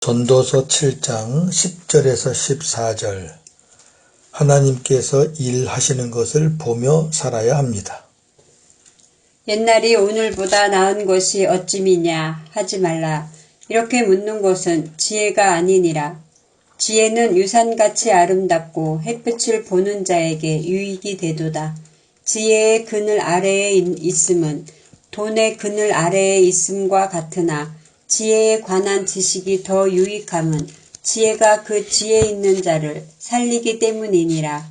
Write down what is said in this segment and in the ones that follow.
전도서 7장 10절에서 14절 하나님께서 일하시는 것을 보며 살아야 합니다. 옛날이 오늘보다 나은 것이 어찌미냐 하지 말라. 이렇게 묻는 것은 지혜가 아니니라. 지혜는 유산같이 아름답고 햇빛을 보는 자에게 유익이 되도다. 지혜의 그늘 아래에 있음은 돈의 그늘 아래에 있음과 같으나 지혜에 관한 지식이 더 유익함은 지혜가 그 지혜 있는 자를 살리기 때문이니라.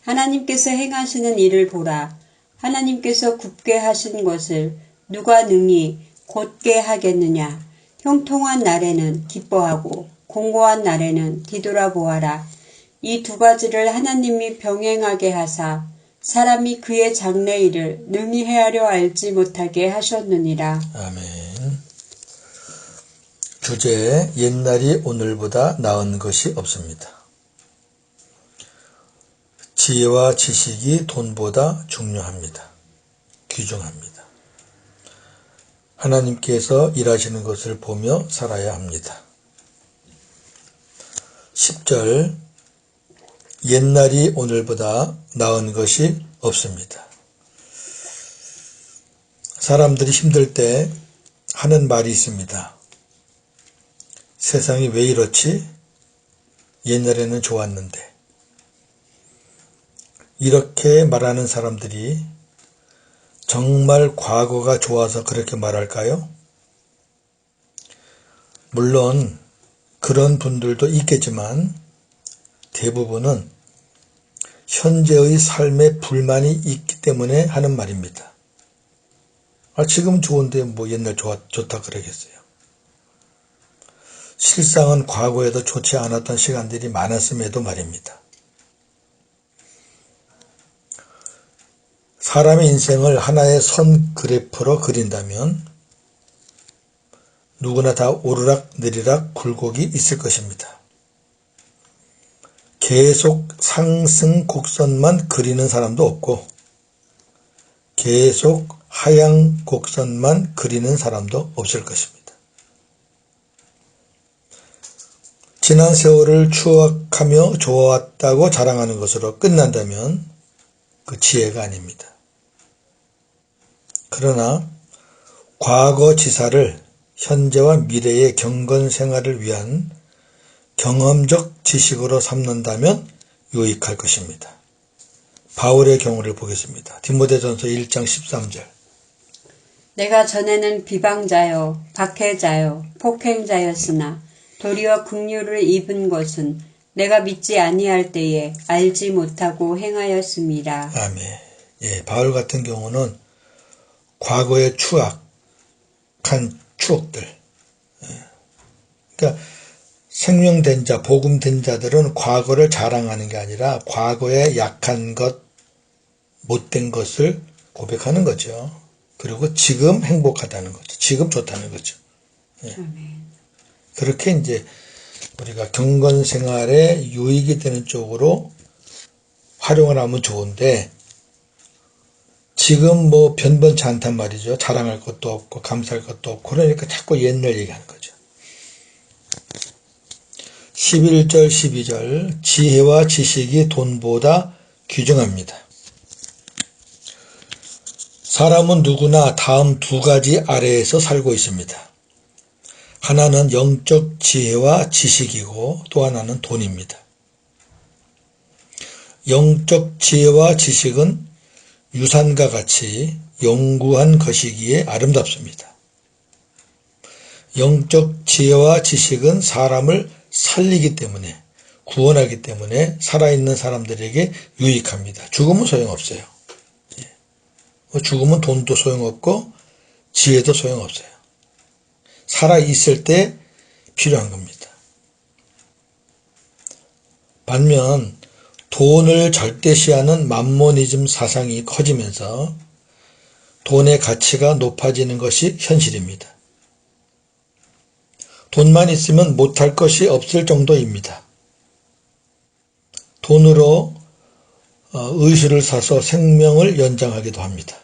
하나님께서 행하시는 일을 보라. 하나님께서 굽게 하신 것을 누가 능히 곧게 하겠느냐. 형통한 날에는 기뻐하고 공고한 날에는 뒤돌아보아라. 이 두 가지를 하나님이 병행하게 하사 사람이 그의 장래일을 능히 헤아려 알지 못하게 하셨느니라. 아멘. 주제, 옛날이 오늘보다 나은 것이 없습니다. 지혜와 지식이 돈보다 중요합니다. 귀중합니다. 하나님께서 일하시는 것을 보며 살아야 합니다. 10절, 옛날이 오늘보다 나은 것이 없습니다. 사람들이 힘들 때 하는 말이 있습니다. 세상이 왜 이렇지? 옛날에는 좋았는데. 이렇게 말하는 사람들이 정말 과거가 좋아서 그렇게 말할까요? 물론 그런 분들도 있겠지만 대부분은 현재의 삶에 불만이 있기 때문에 하는 말입니다. 지금 좋은데 뭐 옛날 좋다 그러겠어요. 실상은 과거에도 좋지 않았던 시간들이 많았음에도 말입니다. 사람의 인생을 하나의 선 그래프로 그린다면 누구나 다 오르락 내리락 굴곡이 있을 것입니다. 계속 상승 곡선만 그리는 사람도 없고 계속 하향 곡선만 그리는 사람도 없을 것입니다. 지난 세월을 추억하며 좋았다고 자랑하는 것으로 끝난다면 그 지혜가 아닙니다. 그러나 과거 지사를 현재와 미래의 경건 생활을 위한 경험적 지식으로 삼는다면 유익할 것입니다. 바울의 경우를 보겠습니다. 디모데전서 1장 13절. 내가 전에는 비방자요, 박해자요, 폭행자였으나 도리어 긍휼을 입은 것은 내가 믿지 아니할 때에 알지 못하고 행하였습니다. 아멘. 예, 바울 같은 경우는 과거의 추악한 추억들. 그러니까 생명된 자, 복음된 자들은 과거를 자랑하는 게 아니라 과거에 약한 것, 못된 것을 고백하는 거죠. 그리고 지금 행복하다는 거죠. 지금 좋다는 거죠. 예. 그렇게 이제 우리가 경건 생활에 유익이 되는 쪽으로 활용을 하면 좋은데 지금 뭐 변변치 않단 말이죠. 자랑할 것도 없고 감사할 것도 없고 그러니까 자꾸 옛날 얘기하는 거죠. 11절 12절 지혜와 지식이 돈보다 귀중합니다. 사람은 누구나 다음 두 가지 아래에서 살고 있습니다. 하나는 영적 지혜와 지식이고 또 하나는 돈입니다. 영적 지혜와 지식은 유산과 같이 영구한 것이기에 아름답습니다. 영적 지혜와 지식은 사람을 살리기 때문에 구원하기 때문에 살아있는 사람들에게 유익합니다. 죽으면 소용없어요. 죽으면 돈도 소용없고 지혜도 소용없어요. 살아있을 때 필요한 겁니다. 반면 돈을 절대시하는 맘모니즘 사상이 커지면서 돈의 가치가 높아지는 것이 현실입니다. 돈만 있으면 못할 것이 없을 정도입니다. 돈으로 의술을 사서 생명을 연장하기도 합니다.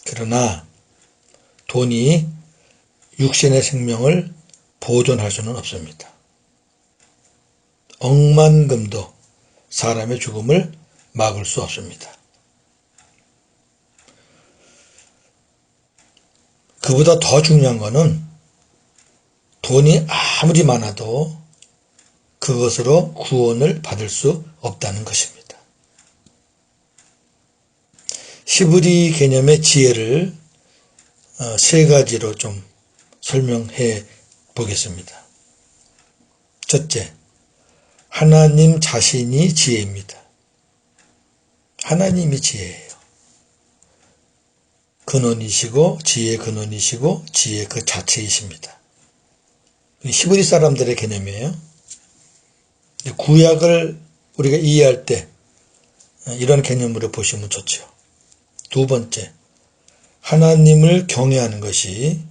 그러나 돈이 육신의 생명을 보존할 수는 없습니다. 억만금도 사람의 죽음을 막을 수 없습니다. 그보다 더 중요한 것은 돈이 아무리 많아도 그것으로 구원을 받을 수 없다는 것입니다. 시브리 개념의 지혜를 세 가지로 좀 설명해 보겠습니다. 첫째, 하나님 자신이 지혜입니다. 하나님이 지혜예요. 근원이시고 지혜의 근원이시고 지혜 그 자체이십니다. 히브리 사람들의 개념이에요. 구약을 우리가 이해할 때 이런 개념으로 보시면 좋죠. 두 번째, 하나님을 경외하는 것이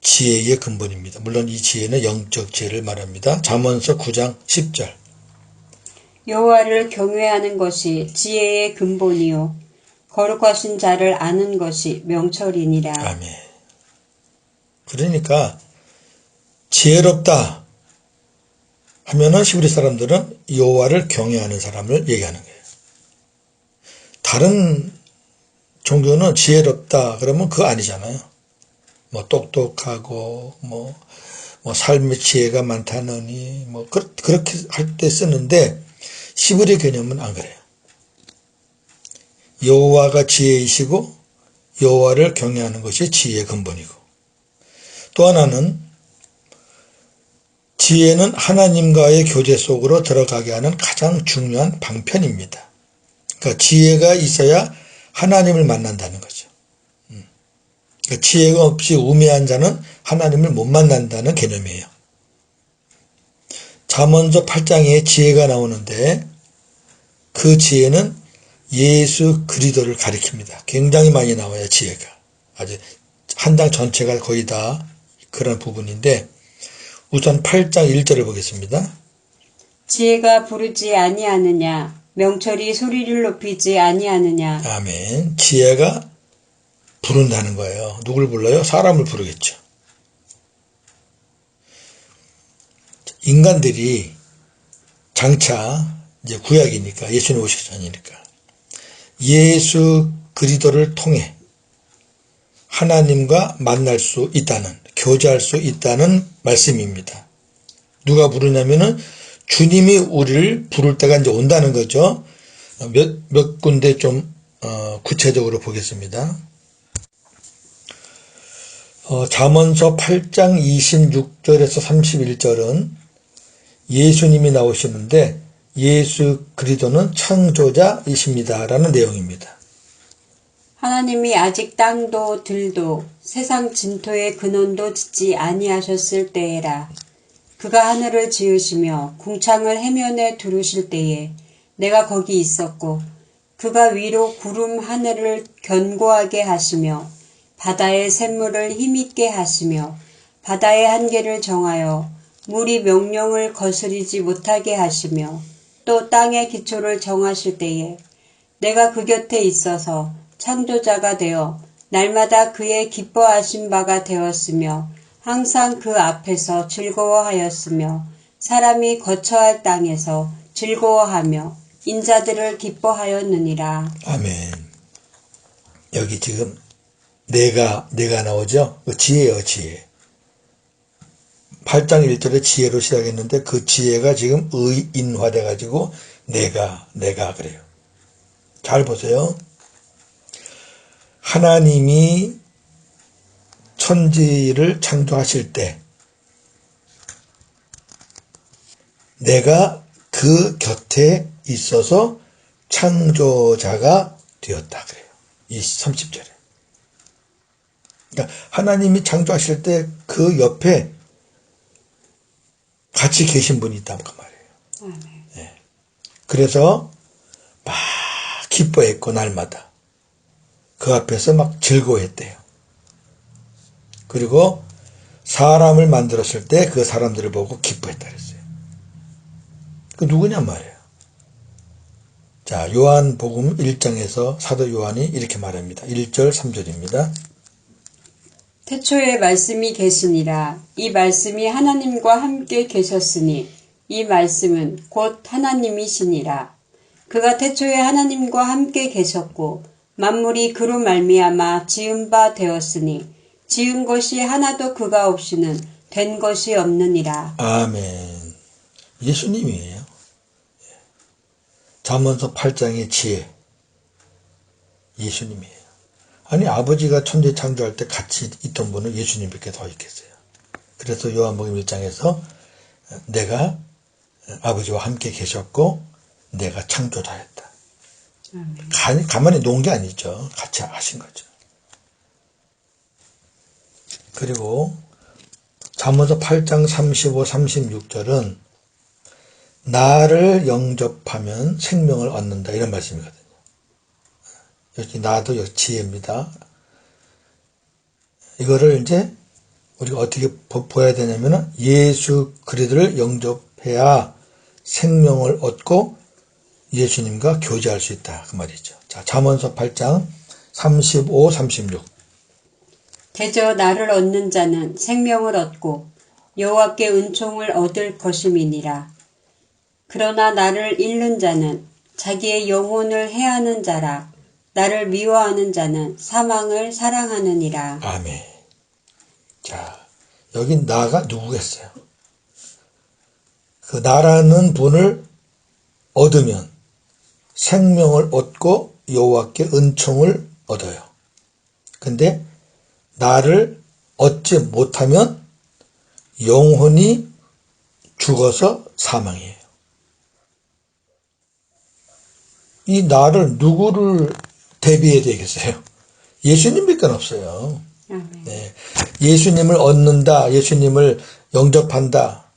지혜의 근본입니다. 물론 이 지혜는 영적 지혜를 말합니다. 잠언서 9장 10절. 여호와를 경외하는 것이 지혜의 근본이요 거룩하신 자를 아는 것이 명철이니라. 아멘. 그러니까 지혜롭다 하면은 히브리 사람들은 여호와를 경외하는 사람을 얘기하는 거예요. 다른 종교는 지혜롭다 그러면 그거 아니잖아요. 뭐 똑똑하고 뭐 삶의 지혜가 많다느니 뭐 그렇게 할 때 쓰는데 히브리 개념은 안 그래요. 여호와가 지혜이시고 여호와를 경외하는 것이 지혜의 근본이고, 또 하나는 지혜는 하나님과의 교제 속으로 들어가게 하는 가장 중요한 방편입니다. 그러니까 지혜가 있어야 하나님을 만난다는 거죠. 그러니까 지혜가 없이 우매한 자는 하나님을 못 만난다는 개념이에요. 잠언서 8장에 지혜가 나오는데 그 지혜는 예수 그리스도를 가리킵니다. 굉장히 많이 나와요, 지혜가. 아주 한 장 전체가 거의 다 그런 부분인데, 우선 8장 1절을 보겠습니다. 지혜가 부르지 아니하느냐 명철이 소리를 높이지 아니하느냐. 아멘. 지혜가 부른다는 거예요. 누굴 불러요? 사람을 부르겠죠. 인간들이 장차 이제 구약이니까, 예수님 오시기 전이니까 예수 그리스도를 통해 하나님과 만날 수 있다는, 교제할 수 있다는 말씀입니다. 누가 부르냐면은 주님이 우리를 부를 때가 이제 온다는 거죠. 몇 군데 좀 구체적으로 보겠습니다. 잠언서 8장 26절에서 31절은 예수님이 나오시는데 예수 그리스도는 창조자이십니다라는 내용입니다. 하나님이 아직 땅도 들도 세상 진토의 근원도 짓지 아니하셨을 때에라. 그가 하늘을 지으시며 궁창을 해면에 두르실 때에 내가 거기 있었고, 그가 위로 구름 하늘을 견고하게 하시며 바다의 샘물을 힘있게 하시며 바다의 한계를 정하여 물이 명령을 거스리지 못하게 하시며 또 땅의 기초를 정하실 때에 내가 그 곁에 있어서 창조자가 되어 날마다 그의 기뻐하신 바가 되었으며 항상 그 앞에서 즐거워하였으며 사람이 거처할 땅에서 즐거워하며 인자들을 기뻐하였느니라. 아멘. 여기 지금 내가 나오죠? 그 지혜예요, 지혜. 8장 1절에 지혜로 시작했는데 그 지혜가 지금 의인화돼 가지고 내가 그래요. 잘 보세요. 하나님이 천지를 창조하실 때 내가 그 곁에 있어서 창조자가 되었다 그래요. 이 30절에. 그러니까 하나님이 창조하실 때 그 옆에 같이 계신 분이 있다는 그 말이에요. 네. 그래서 막 기뻐했고 날마다 그 앞에서 막 즐거워했대요. 그리고 사람을 만들었을 때 그 사람들을 보고 기뻐했다 그랬어요. 그 누구냐 말이에요. 자, 요한복음 1장에서 사도 요한이 이렇게 말합니다. 1절 3절입니다. 태초에 말씀이 계시니라. 이 말씀이 하나님과 함께 계셨으니 이 말씀은 곧 하나님이시니라. 그가 태초에 하나님과 함께 계셨고 만물이 그로 말미암아 지은 바 되었으니 지은 것이 하나도 그가 없이는 된 것이 없느니라. 아멘. 예수님이에요. 잠언서 8장의 지혜. 예수님이에요. 아니, 아버지가 천지 창조할 때 같이 있던 분은 예수님밖에 더 있겠어요. 그래서 요한복음 1장에서 내가 아버지와 함께 계셨고 내가 창조자였다. 가만히 놓은 게 아니죠. 같이 하신 거죠. 그리고 잠언서 8장 35, 36절은 나를 영접하면 생명을 얻는다 이런 말씀이거든요. 여기 나도 지혜입니다. 이거를 이제 우리가 어떻게 보아야 되냐면 예수 그리스도를 영접해야 생명을 얻고 예수님과 교제할 수 있다 그 말이죠. 자, 잠언서 8장 35, 36. 대저 나를 얻는 자는 생명을 얻고 여호와께 은총을 얻을 것임이니라. 그러나 나를 잃는 자는 자기의 영혼을 해하는 자라. 나를 미워하는 자는 사망을 사랑하느니라. 아멘. 자, 여기 나가 누구겠어요? 그 나라는 분을 얻으면 생명을 얻고 여호와께 은총을 얻어요. 근데 나를 얻지 못하면 영혼이 죽어서 사망이에요. 이 나를 누구를 대비해야 되겠어요? 예수님밖에 없어요. 아멘. 네. 예수님을 얻는다, 예수님을 영접한다.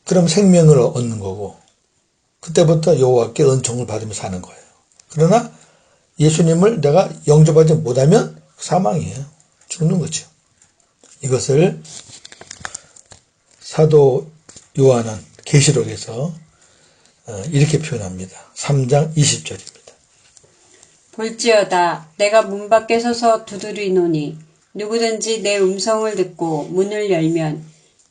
그럼 생명을 얻는 거고 그때부터 여호와께 은총을 받으며 사는 거예요. 그러나 예수님을 내가 영접하지 못하면 사망이에요. 죽는 거죠. 이것을 사도 요한은 계시록에서 이렇게 표현합니다. 3장 20절입니다. 볼지어다 내가 문 밖에 서서 두드리노니 누구든지 내 음성을 듣고 문을 열면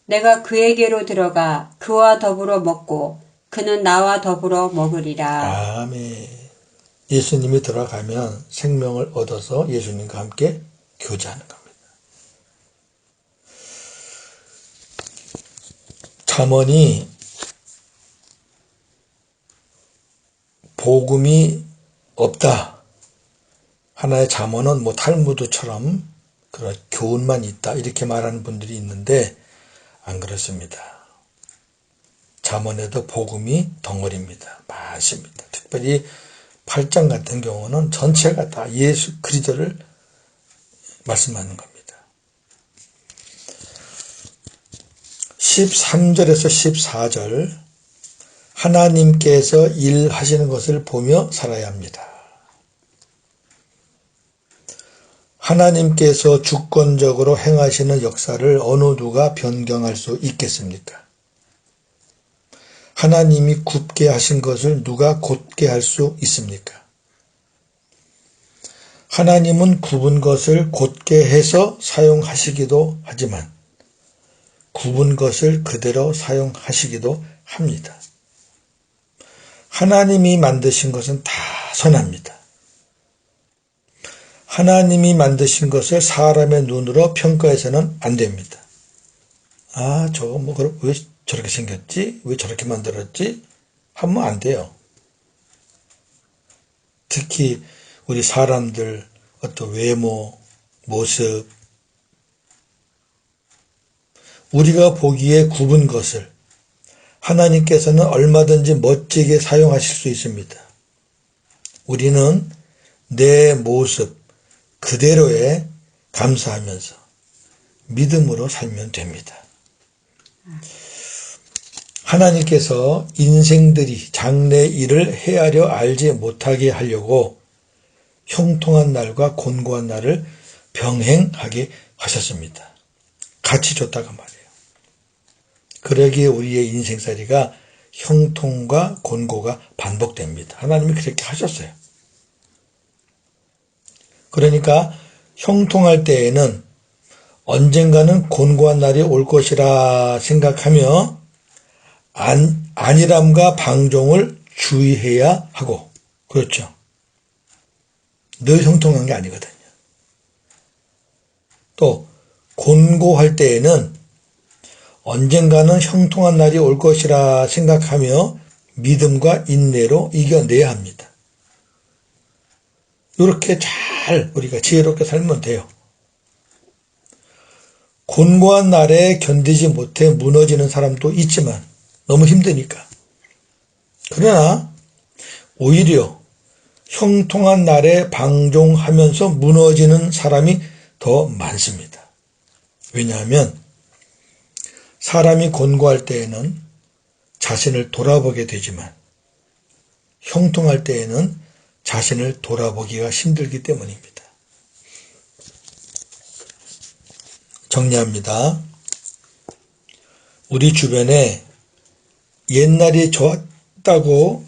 내가 그에게로 들어가 그와 더불어 먹고 그는 나와 더불어 먹으리라. 아멘. 예수님이 들어가면 생명을 얻어서 예수님과 함께 교제하는 겁니다. 잠언이 복음이 없다. 하나의 잠언은 뭐 탈무드처럼 그런 교훈만 있다. 이렇게 말하는 분들이 있는데 안 그렇습니다. 잠언에도 복음이 덩어리입니다. 많습니다. 특별히 8장 같은 경우는 전체가 다 예수 그리스도를 말씀하는 겁니다. 13절에서 14절 하나님께서 일하시는 것을 보며 살아야 합니다. 하나님께서 주권적으로 행하시는 역사를 어느 누가 변경할 수 있겠습니까? 하나님이 굽게 하신 것을 누가 곧게 할 수 있습니까? 하나님은 굽은 것을 곧게 해서 사용하시기도 하지만 굽은 것을 그대로 사용하시기도 합니다. 하나님이 만드신 것은 다 선합니다. 하나님이 만드신 것을 사람의 눈으로 평가해서는 안 됩니다. 아, 저거 왜 저렇게 생겼지? 왜 저렇게 만들었지? 하면 안 돼요. 특히 우리 사람들 어떤 외모, 모습, 우리가 보기에 굽은 것을 하나님께서는 얼마든지 멋지게 사용하실 수 있습니다. 우리는 내 모습 그대로에 감사하면서 믿음으로 살면 됩니다. 하나님께서 인생들이 장래 일을 헤아려 알지 못하게 하려고 형통한 날과 곤고한 날을 병행하게 하셨습니다. 같이 줬다가 말이에요. 그러기에 우리의 인생살이가 형통과 곤고가 반복됩니다. 하나님이 그렇게 하셨어요. 그러니까 형통할 때에는 언젠가는 곤고한 날이 올 것이라 생각하며 안일함과 방종을 주의해야 하고, 그렇죠. 늘 형통한 게 아니거든요. 또 곤고할 때에는 언젠가는 형통한 날이 올 것이라 생각하며 믿음과 인내로 이겨내야 합니다. 이렇게 잘 우리가 지혜롭게 살면 돼요. 곤고한 날에 견디지 못해 무너지는 사람도 있지만 너무 힘드니까. 그러나 오히려 형통한 날에 방종하면서 무너지는 사람이 더 많습니다. 왜냐하면 사람이 곤고할 때에는 자신을 돌아보게 되지만 형통할 때에는 자신을 돌아보기가 힘들기 때문입니다. 정리합니다. 우리 주변에 옛날이 좋았다고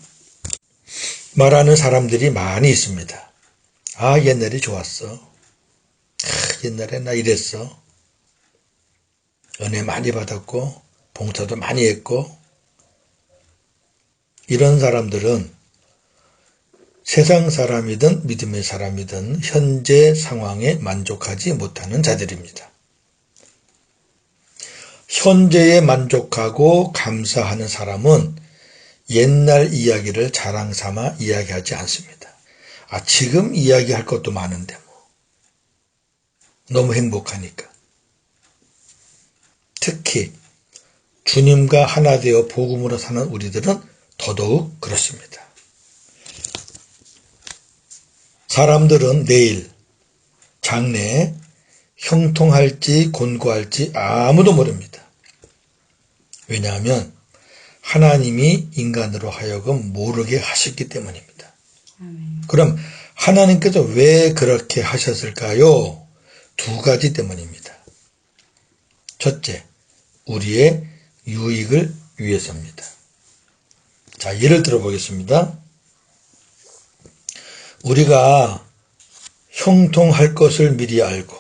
말하는 사람들이 많이 있습니다. 아, 옛날이 좋았어. 옛날에 나 이랬어. 은혜 많이 받았고 봉사도 많이 했고. 이런 사람들은 세상 사람이든 믿음의 사람이든 현재 상황에 만족하지 못하는 자들입니다. 현재에 만족하고 감사하는 사람은 옛날 이야기를 자랑 삼아 이야기하지 않습니다. 아, 지금 이야기할 것도 많은데 뭐. 너무 행복하니까. 특히 주님과 하나 되어 복음으로 사는 우리들은 더더욱 그렇습니다. 사람들은 내일, 장래에 형통할지 곤고할지 아무도 모릅니다. 왜냐하면 하나님이 인간으로 하여금 모르게 하셨기 때문입니다. 그럼 하나님께서 왜 그렇게 하셨을까요? 두 가지 때문입니다. 첫째, 우리의 유익을 위해서입니다. 자, 예를 들어 보겠습니다. 우리가 형통할 것을 미리 알고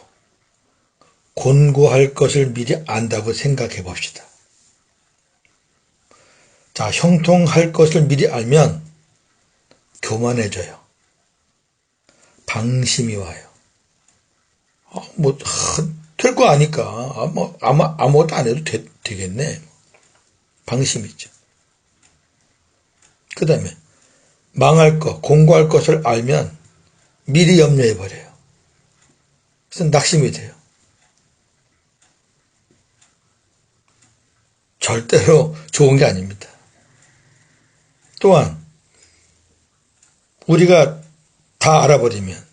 곤고할 것을 미리 안다고 생각해 봅시다. 자, 형통할 것을 미리 알면 교만해져요. 방심이 와요. 될 거 아니까. 아무것도 안 해도 되겠네. 방심이죠. 그 다음에 망할 것, 공고할 것을 알면 미리 염려해버려요. 그래서 낙심이 돼요. 절대로 좋은 게 아닙니다. 또한 우리가 다 알아버리면,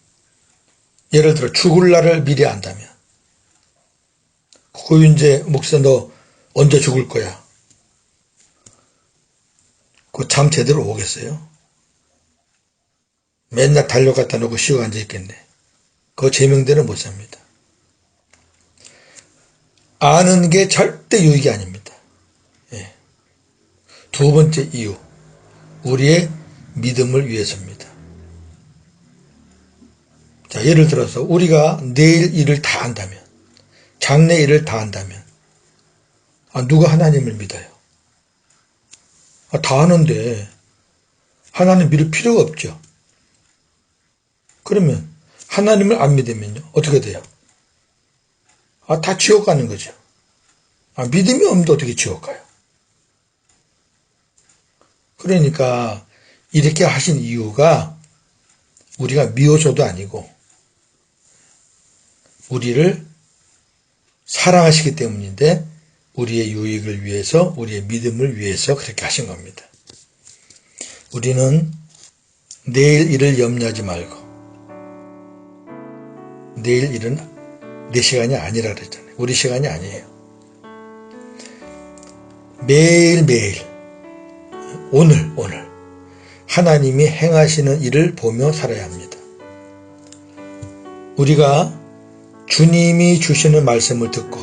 예를 들어 죽을 날을 미리 안다면, 고윤재 목사 너 언제 죽을 거야? 그거 잠 제대로 오겠어요? 맨날 달려갔다 놓고 쉬고 앉아있겠네. 그거 제명대로 못 삽니다. 아는 게 절대 유익이 아닙니다. 예. 두 번째 이유, 우리의 믿음을 위해서입니다. 자, 예를 들어서 우리가 내일 일을 다 한다면, 장래 일을 다 한다면, 누가 하나님을 믿어요? 다 하는데 하나님 믿을 필요가 없죠. 그러면 하나님을 안 믿으면요, 어떻게 돼요? 다 지옥 가는 거죠. 믿음이 없는데 어떻게 지옥 가요? 그러니까 이렇게 하신 이유가 우리가 미워서도 아니고 우리를 사랑하시기 때문인데, 우리의 유익을 위해서, 우리의 믿음을 위해서 그렇게 하신 겁니다. 우리는 내일 일을 염려하지 말고, 내일 일은 내 시간이 아니라 그랬잖아요. 우리 시간이 아니에요. 매일매일 오늘 하나님이 행하시는 일을 보며 살아야 합니다. 우리가 주님이 주시는 말씀을 듣고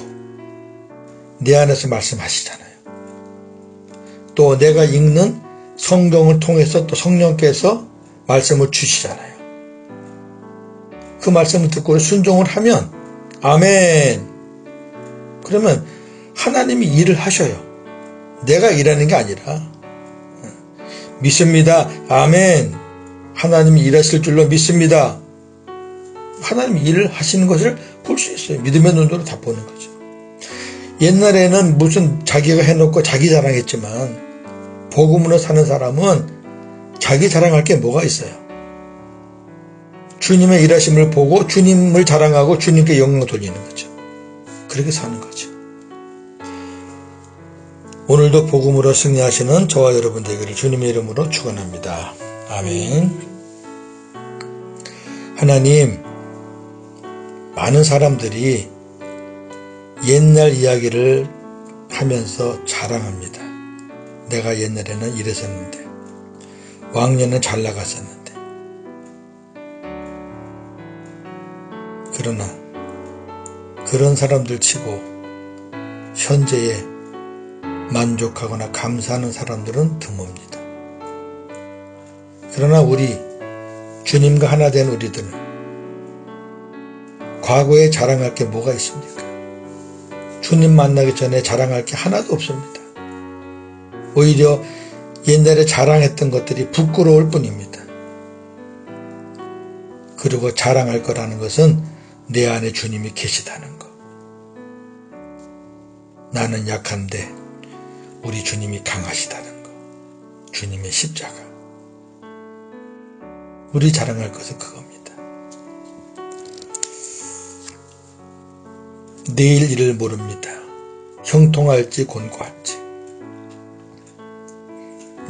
내 안에서 말씀하시잖아요. 또 내가 읽는 성경을 통해서 또 성령께서 말씀을 주시잖아요. 그 말씀을 듣고 순종을 하면 아멘, 그러면 하나님이 일을 하셔요. 내가 일하는 게 아니라. 믿습니다. 아멘. 하나님이 일하실 줄로 믿습니다. 하나님이 일을 하시는 것을 볼 수 있어요. 믿음의 눈으로 다 보는 거죠. 옛날에는 무슨 자기가 해놓고 자기 자랑했지만 복음으로 사는 사람은 자기 자랑할 게 뭐가 있어요? 주님의 일하심을 보고 주님을 자랑하고 주님께 영광 돌리는 거죠. 그렇게 사는 거죠. 오늘도 복음으로 승리하시는 저와 여러분 되기를 주님의 이름으로 축원합니다. 아멘. 하나님, 많은 사람들이 옛날 이야기를 하면서 자랑합니다. 내가 옛날에는 이랬었는데, 왕년은 잘 나갔었는데. 그러나 그런 사람들 치고 현재에 만족하거나 감사하는 사람들은 드뭅니다. 그러나 우리 주님과 하나 된 우리들은 과거에 자랑할 게 뭐가 있습니까? 주님 만나기 전에 자랑할 게 하나도 없습니다. 오히려 옛날에 자랑했던 것들이 부끄러울 뿐입니다. 그리고 자랑할 거라는 것은 내 안에 주님이 계시다는 것. 나는 약한데 우리 주님이 강하시다는 것. 주님의 십자가. 우리 자랑할 것은 그겁니다. 내일 일을 모릅니다. 형통할지 곤고할지.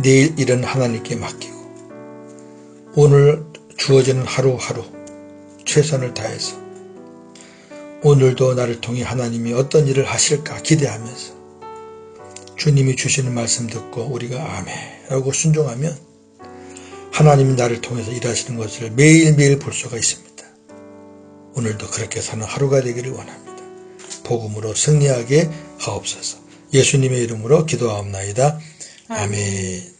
내일 일은 하나님께 맡기고 오늘 주어지는 하루하루 최선을 다해서 오늘도 나를 통해 하나님이 어떤 일을 하실까 기대하면서 주님이 주시는 말씀 듣고 우리가 아멘 라고 순종하면 하나님이 나를 통해서 일하시는 것을 매일매일 볼 수가 있습니다. 오늘도 그렇게 사는 하루가 되기를 원합니다. 복음으로 승리하게 하옵소서. 예수님의 이름으로 기도하옵나이다. 아멘.